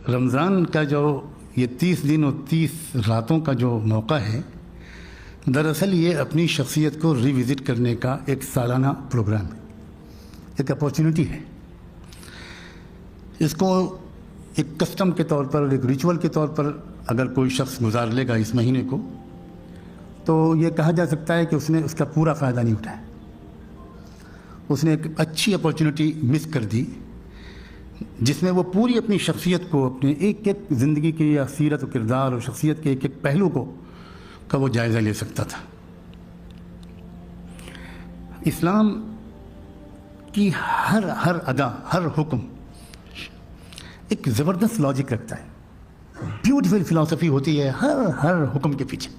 رمضان کا جو یہ 30 دن اور 30 راتوں کا جو موقع ہے، دراصل یہ اپنی شخصیت کو ریوزٹ کرنے کا ایک سالانہ پروگرام ہے، ایک اپارچونٹی ہے۔ اس کو ایک کسٹم کے طور پر، ایک ریچول کے طور پر اگر کوئی شخص گزار لے گا اس مہینے کو، تو یہ کہا جا سکتا ہے کہ اس نے اس کا پورا فائدہ نہیں اٹھایا، اس نے ایک اچھی اپارچونٹی مس کر دی، جس میں وہ پوری اپنی شخصیت کو، اپنے ایک ایک زندگی کی یا سیرت و کردار اور شخصیت کے ایک ایک پہلو کا وہ جائزہ لے سکتا تھا۔ اسلام کی ہر ادا، ہر حکم ایک زبردست لاجک رکھتا ہے، بیوٹیفل فلاسفی ہوتی ہے ہر حکم کے پیچھے۔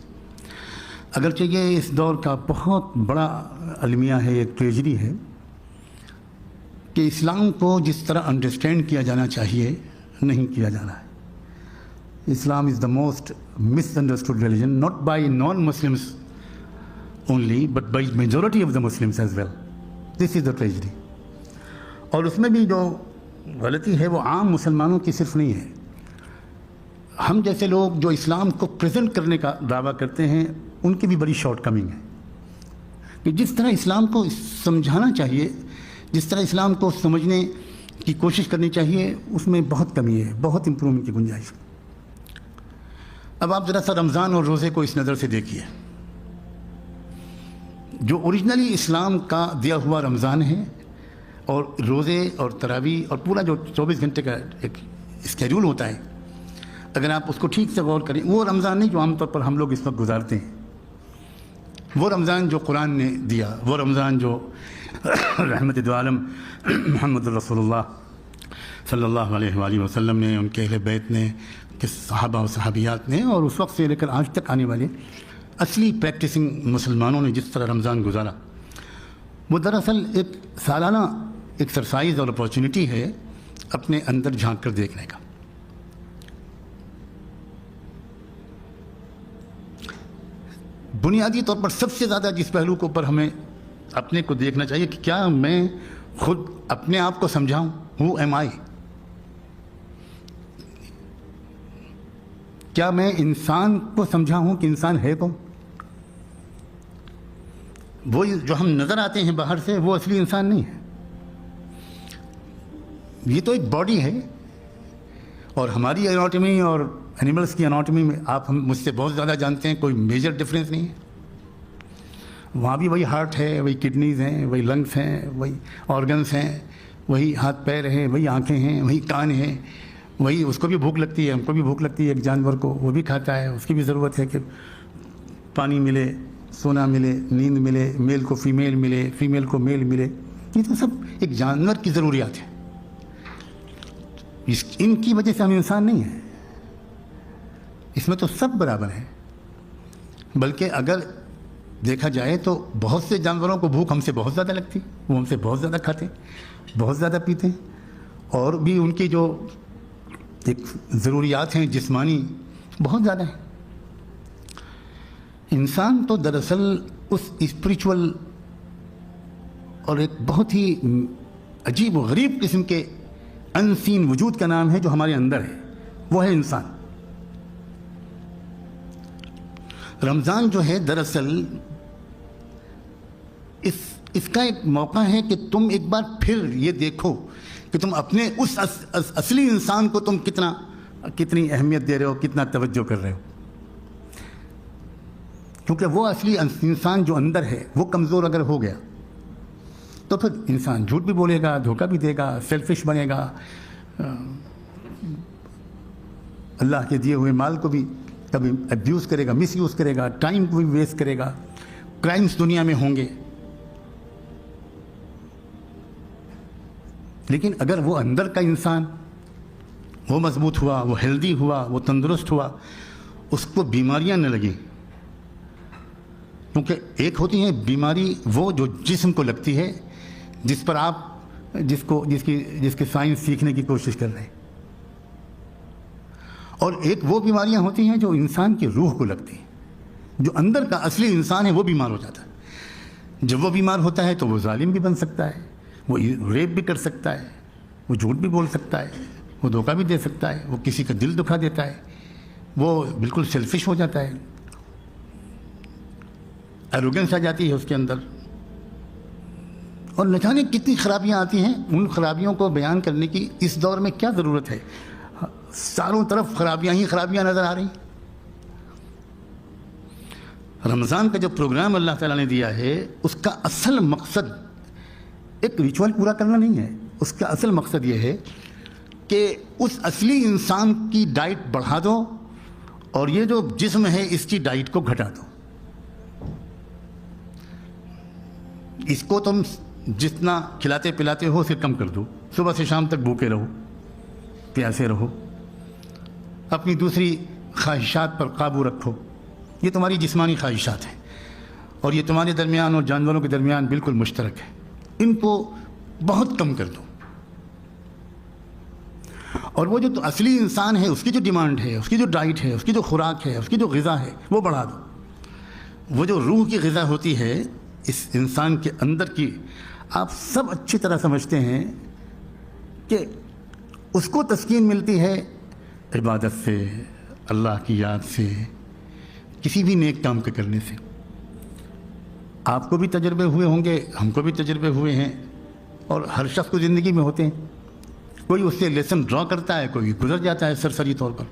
اگرچہ یہ اس دور کا بہت بڑا المیہ ہے، ایک ٹریجڈی ہے کہ اسلام کو جس طرح انڈرسٹینڈ کیا جانا چاہیے نہیں کیا جا رہا ہے۔ Islam is the most misunderstood religion, not by non Muslims only but by majority of the Muslims as well. This is the tragedy. اور اس میں بھی جو غلطی ہے وہ عام مسلمانوں کی صرف نہیں ہے، ہم جیسے لوگ جو اسلام کو پریزنٹ کرنے کا دعویٰ کرتے ہیں ان کی بھی بڑی شارٹ کمنگ ہے، کہ جس طرح اسلام کو سمجھانا چاہیے، جس طرح اسلام کو سمجھنے کی کوشش کرنی چاہیے، اس میں بہت کمی ہے، بہت امپرومنٹ کی گنجائش ہے۔ اب آپ ذرا سا رمضان اور روزے کو اس نظر سے دیکھیے، جو اوریجنلی اسلام کا دیا ہوا رمضان ہے، اور روزے اور تراویح اور پورا جو 24 گھنٹے کا ایک اسکیڈول ہوتا ہے، اگر آپ اس کو ٹھیک سے غور کریں، وہ رمضان نہیں جو عام طور پر ہم لوگ اس وقت گزارتے ہیں، وہ رمضان جو قرآن نے دیا، وہ رمضان جو رحمت دو عالم محمد رسول اللہ صلی اللہ علیہ وآلہ وسلم نے، ان کے اہل بیت نے، کہ صحابہ و صحابیات نے، اور اس وقت سے لے کر آج تک آنے والے اصلی پریکٹسنگ مسلمانوں نے جس طرح رمضان گزارا، وہ دراصل ایک سالانہ ایکسرسائز اور اپارچونٹی ہے اپنے اندر جھانک کر دیکھنے کا۔ بنیادی طور پر سب سے زیادہ جس پہلو کے اوپر ہمیں اپنے کو دیکھنا چاہیے کہ کیا میں خود اپنے آپ کو سمجھاؤں، ہو ایم آئی، کیا میں انسان کو سمجھا ہوں کہ انسان ہے کون؟ وہ جو ہم نظر آتے ہیں باہر سے وہ اصلی انسان نہیں ہے، یہ تو ایک باڈی ہے، اور ہماری اناٹمی اور اینیملس کی اناٹمی میں آپ ہم مجھ سے بہت زیادہ جانتے ہیں، کوئی میجر ڈفرینس نہیں ہے۔ وہاں بھی وہی ہارٹ ہے، وہی کڈنیز ہیں، وہی لنگس ہیں، وہی آرگنس ہیں، وہی ہاتھ پیر ہیں، وہی آنکھیں ہیں، وہی کان ہیں، وہی اس کو بھی بھوک لگتی ہے، ہم کو بھی بھوک لگتی ہے، ایک جانور کو وہ بھی کھاتا ہے، اس کی بھی ضرورت ہے کہ پانی ملے، سونا ملے، نیند ملے، میل کو فیمیل ملے، فیمیل کو میل ملے، یہ تو سب ایک جانور کی ضروریات ہیں۔ ان کی وجہ سے ہم انسان نہیں ہیں، اس میں تو سب برابر ہیں۔ بلکہ اگر دیکھا جائے تو بہت سے جانوروں کو بھوک ہم سے بہت زیادہ لگتی، وہ ہم سے بہت زیادہ کھاتے، بہت زیادہ پیتے، اور بھی ان کی جو ایک ضروریات ہیں جسمانی بہت زیادہ ہیں۔ انسان تو دراصل اس اسپریچول اور ایک بہت ہی عجیب و غریب قسم کے ان سین وجود کا نام ہے جو ہمارے اندر ہے، وہ ہے انسان۔ رمضان جو ہے دراصل اس کا ایک موقع ہے کہ تم ایک بار پھر یہ دیکھو کہ تم اپنے اس اصلی انسان کو تم کتنی اہمیت دے رہے ہو، کتنا توجہ کر رہے ہو، کیونکہ وہ اصلی انسان جو اندر ہے وہ کمزور اگر ہو گیا تو پھر انسان جھوٹ بھی بولے گا، دھوکہ بھی دے گا، سیلفش بنے گا، اللہ کے دیے ہوئے مال کو بھی کبھی ابیوز کرے گا، مس یوز کرے گا، ٹائم کو بھی ویسٹ کرے گا، کرائمز دنیا میں ہوں گے۔ لیکن اگر وہ اندر کا انسان وہ مضبوط ہوا، وہ ہیلدی ہوا، وہ تندرست ہوا، اس کو بیماریاں نہ لگیں، کیونکہ ایک ہوتی ہے بیماری وہ جو جسم کو لگتی ہے، جس پر آپ جس کی سائنس سیکھنے کی کوشش کر رہے ہیں، اور ایک وہ بیماریاں ہوتی ہیں جو انسان کی روح کو لگتی ہیں، جو اندر کا اصلی انسان ہے وہ بیمار ہو جاتا ہے۔ جب وہ بیمار ہوتا ہے تو وہ ظالم بھی بن سکتا ہے، وہ ریپ بھی کر سکتا ہے، وہ جھوٹ بھی بول سکتا ہے، وہ دھوکہ بھی دے سکتا ہے، وہ کسی کا دل دکھا دیتا ہے، وہ بالکل سیلفش ہو جاتا ہے، ایروگنس آ جاتی ہے اس کے اندر، اور نہ جانے کتنی خرابیاں آتی ہیں۔ ان خرابیوں کو بیان کرنے کی اس دور میں کیا ضرورت ہے؟ چاروں طرف خرابیاں ہی خرابیاں نظر آ رہی۔ رمضان کا جو پروگرام اللہ تعالیٰ نے دیا ہے، اس کا اصل مقصد ایک ریچول پورا کرنا نہیں ہے، اس کا اصل مقصد یہ ہے کہ اس اصلی انسان کی ڈائٹ بڑھا دو اور یہ جو جسم ہے اس کی ڈائٹ کو گھٹا دو۔ اس کو تم جتنا کھلاتے پلاتے ہو اسے کم کر دو، صبح سے شام تک بھوکے رہو، پیاسے رہو، اپنی دوسری خواہشات پر قابو رکھو۔ یہ تمہاری جسمانی خواہشات ہیں اور یہ تمہارے درمیان اور جانوروں کے درمیان بالکل مشترک ہے، ان کو بہت کم کر دو، اور وہ جو تو اصلی انسان ہے اس کی جو ڈیمانڈ ہے، اس کی جو ڈائٹ ہے، اس کی جو خوراک ہے، اس کی جو غذا ہے، وہ بڑھا دو۔ وہ جو روح کی غذا ہوتی ہے اس انسان کے اندر کی، آپ سب اچھی طرح سمجھتے ہیں کہ اس کو تسکین ملتی ہے عبادت سے، اللہ کی یاد سے، کسی بھی نیک کام کے کرنے سے۔ آپ کو بھی تجربے ہوئے ہوں گے، ہم کو بھی تجربے ہوئے ہیں، اور ہر شخص کو زندگی میں ہوتے ہیں۔ کوئی اس سے لیسن ڈرا کرتا ہے، کوئی گزر جاتا ہے سرسری طور پر۔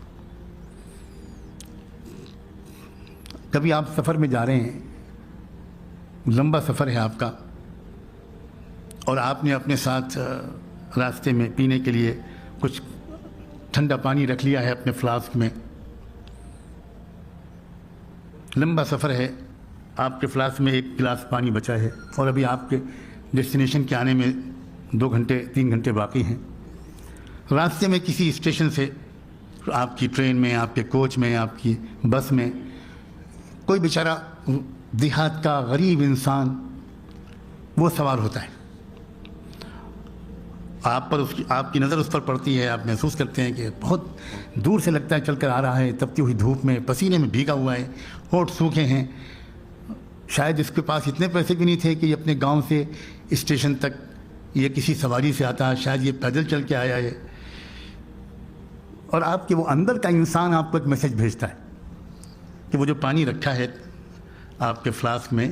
کبھی آپ سفر میں جا رہے ہیں، لمبا سفر ہے آپ کا، اور آپ نے اپنے ساتھ راستے میں پینے کے لیے کچھ ٹھنڈا پانی رکھ لیا ہے اپنے فلاسک میں۔ لمبا سفر ہے، آپ کے فلاسک میں 1 گلاس پانی بچا ہے، اور ابھی آپ کے ڈیسٹینیشن کے آنے میں 2 گھنٹے 3 گھنٹے باقی ہیں۔ راستے میں کسی اسٹیشن سے، آپ کی ٹرین میں، آپ کے کوچ میں، آپ کی بس میں، کوئی بیچارہ دیہات کا غریب انسان وہ سوار ہوتا ہے۔ آپ کی نظر اس پر پڑتی ہے، آپ محسوس کرتے ہیں کہ بہت دور سے لگتا ہے چل کر آ رہا ہے، تپتی ہوئی دھوپ میں، پسینے میں بھیگا ہوا ہے، ہونٹ سوکھے ہیں، شاید اس کے پاس اتنے پیسے بھی نہیں تھے کہ یہ اپنے گاؤں سے اسٹیشن تک یہ کسی سواری سے آتا، شاید یہ پیدل چل کے آیا ہے، اور آپ کے وہ اندر کا انسان آپ کو ایک میسج بھیجتا ہے کہ وہ جو پانی رکھا ہے آپ کے فلاسک میں،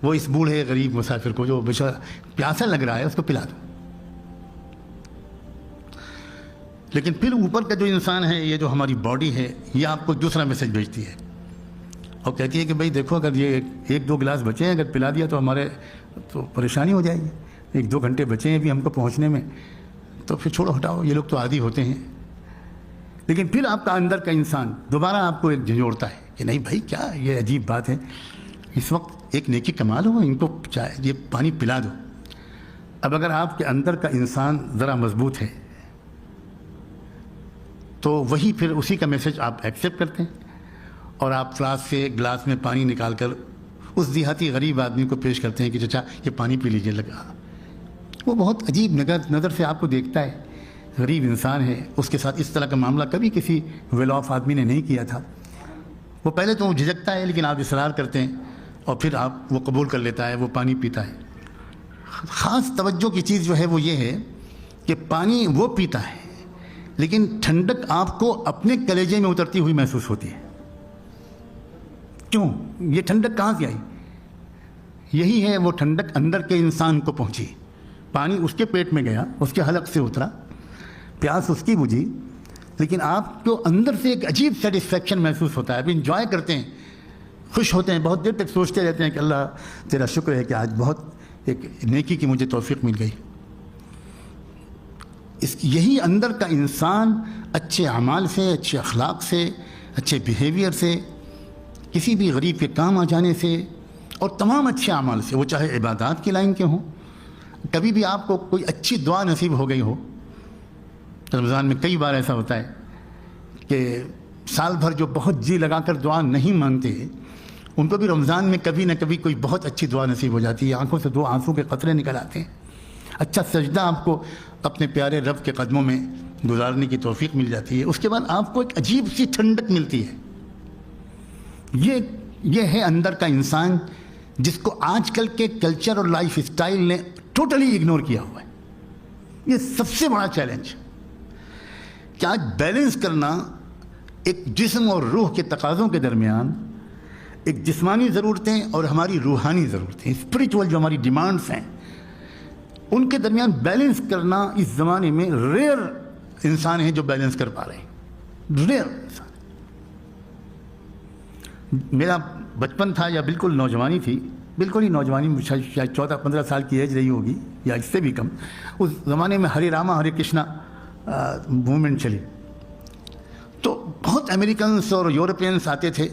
وہ اس بوڑھے غریب مسافر کو جو بیچارہ پیاسا لگ رہا ہے اس کو پلا دو۔ لیکن پھر اوپر کا جو انسان ہے، یہ جو ہماری باڈی ہے، یہ آپ کو دوسرا میسج بھیجتی ہے اور کہتی ہے کہ بھائی دیکھو، اگر یہ 1-2 گلاس بچے ہیں، اگر پلا دیا تو ہمارے تو پریشانی ہو جائے گی، 1-2 گھنٹے بچے ہیں ابھی ہم کو پہنچنے میں، تو پھر چھوڑو ہٹاؤ، یہ لوگ تو عادی ہوتے ہیں۔ لیکن پھر آپ کا اندر کا انسان دوبارہ آپ کو ایک جھنجھوڑتا ہے کہ نہیں بھائی، کیا یہ عجیب بات ہے، اس وقت ایک نیکی کمال ہو، ان کو یہ پانی پلا دو۔ اب اگر آپ کے اندر کا انسان ذرا مضبوط ہے تو وہی پھر اسی کا میسج آپ ایکسیپٹ کرتے ہیں، اور آپ فلاسک سے 1 گلاس میں پانی نکال کر اس دیہاتی غریب آدمی کو پیش کرتے ہیں کہ چچا یہ پانی پی لیجیے لگا۔ وہ بہت عجیب نظر سے آپ کو دیکھتا ہے، غریب انسان ہے، اس کے ساتھ اس طرح کا معاملہ کبھی کسی ویل آف آدمی نے نہیں کیا تھا۔ وہ پہلے تو جھجکتا ہے، لیکن آپ اصرار کرتے ہیں اور پھر آپ وہ قبول کر لیتا ہے، وہ پانی پیتا ہے۔ خاص توجہ کی چیز جو ہے وہ یہ ہے کہ پانی وہ پیتا ہے، لیکن ٹھنڈک آپ کو اپنے کلیجے میں اترتی ہوئی محسوس ہوتی ہے۔ کیوں؟ یہ ٹھنڈک کہاں سے آئی؟ یہی ہے وہ ٹھنڈک اندر کے انسان کو پہنچی۔ پانی اس کے پیٹ میں گیا، اس کے حلق سے اترا، پیاس اس کی بجھی، لیکن آپ کو اندر سے ایک عجیب سیٹسفیکشن محسوس ہوتا ہے، ابھی انجوائے کرتے ہیں، خوش ہوتے ہیں، بہت دیر تک سوچتے رہتے ہیں کہ اللہ تیرا شکر ہے کہ آج بہت ایک نیکی کی مجھے توفیق مل گئی۔ یہی اندر کا انسان اچھے اعمال سے، اچھے اخلاق سے، اچھے بیہیویئر سے، کسی بھی غریب کے کام آ جانے سے، اور تمام اچھے اعمال سے، وہ چاہے عبادات کی لائن کے ہوں۔ کبھی بھی آپ کو کوئی اچھی دعا نصیب ہو گئی ہو، رمضان میں کئی بار ایسا ہوتا ہے کہ سال بھر جو بہت جی لگا کر دعا نہیں مانگتے، ان کو بھی رمضان میں کبھی نہ کبھی کوئی بہت اچھی دعا نصیب ہو جاتی ہے، آنکھوں سے 2 آنسو کے قطرے نکل آتے ہیں، اچھا سجدہ آپ کو اپنے پیارے رب کے قدموں میں گزارنے کی توفیق مل جاتی ہے، اس کے بعد آپ کو ایک عجیب سی ٹھنڈک ملتی ہے۔ یہ ہے اندر کا انسان، جس کو آج کل کے کلچر اور لائف اسٹائل نے ٹوٹلی اگنور کیا ہوا ہے۔ یہ سب سے بڑا چیلنج، کہ آج بیلنس کرنا ایک جسم اور روح کے تقاضوں کے درمیان ایک جسمانی ضرورتیں اور ہماری روحانی ضرورتیں، اسپریچول جو ہماری ڈیمانڈس ہیں، ان کے درمیان بیلنس کرنا اس زمانے میں ریئر انسان ہیں جو بیلنس کر پا رہے ہیں، ریئر انسان۔ میرا بچپن تھا یا بالکل نوجوانی تھی، بالکل ہی نوجوانی، شاید 14-15 سال کی ایج رہی ہوگی یا اس سے بھی کم۔ اس زمانے میں ہری راما ہری کرشنا موومنٹ چلی، تو بہت امریکنس اور یورپینس آتے تھے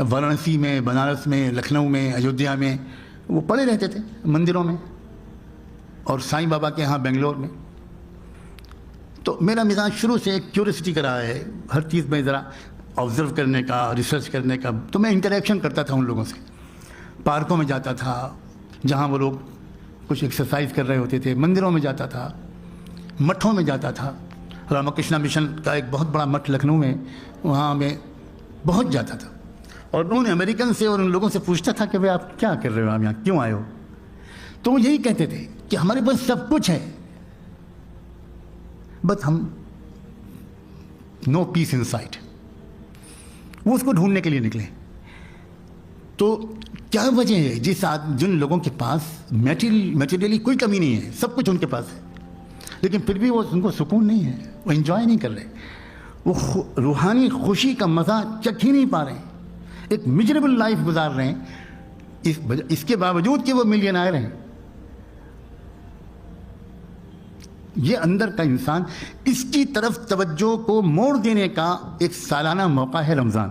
وارانسی میں، بنارس میں، لکھنؤ میں، ایودھیا میں، وہ پڑے رہتے تھے مندروں میں، اور سائیں بابا کے ہاں بنگلور میں۔ تو میرا مزاج شروع سے ایک کیوریسٹی کا رہا ہے، ہر چیز میں ذرا آبزرو کرنے کا، ریسرچ کرنے کا، تو میں انٹریکشن کرتا تھا ان لوگوں سے، پارکوں میں جاتا تھا جہاں وہ لوگ کچھ ایکسرسائز کر رہے ہوتے تھے، مندروں میں جاتا تھا، مٹھوں میں جاتا تھا۔ راما کرشنا مشن کا ایک بہت بڑا مٹھ لکھنؤ میں، وہاں میں بہت جاتا تھا، اور انہوں نے امریکن سے اور ان لوگوں سے پوچھتا تھا کہ بھائی آپ کیا کر رہے ہو، آپ یہاں کیوں آئے ہو؟ تو وہ یہی کہتے تھے کہ ہمارے پاس سب کچھ ہے، بس ہم نو پیس ان سائٹ، وہ اس کو ڈھونڈنے کے لیے نکلے۔ تو کیا وجہ ہے جن لوگوں کے پاس میٹیریلی کوئی کمی نہیں ہے، سب کچھ ان کے پاس ہے، لیکن پھر بھی وہ ان کو سکون نہیں ہے، وہ انجوائے نہیں کر رہے، وہ روحانی خوشی کا مزہ چکھ ہی نہیں پا رہے ہیں، ایک میجریبل لائف گزار رہے ہیں، اس کے باوجود کہ وہ ملینئر ہیں۔ یہ اندر کا انسان، اس کی طرف توجہ کو موڑ دینے کا ایک سالانہ موقع ہے رمضان۔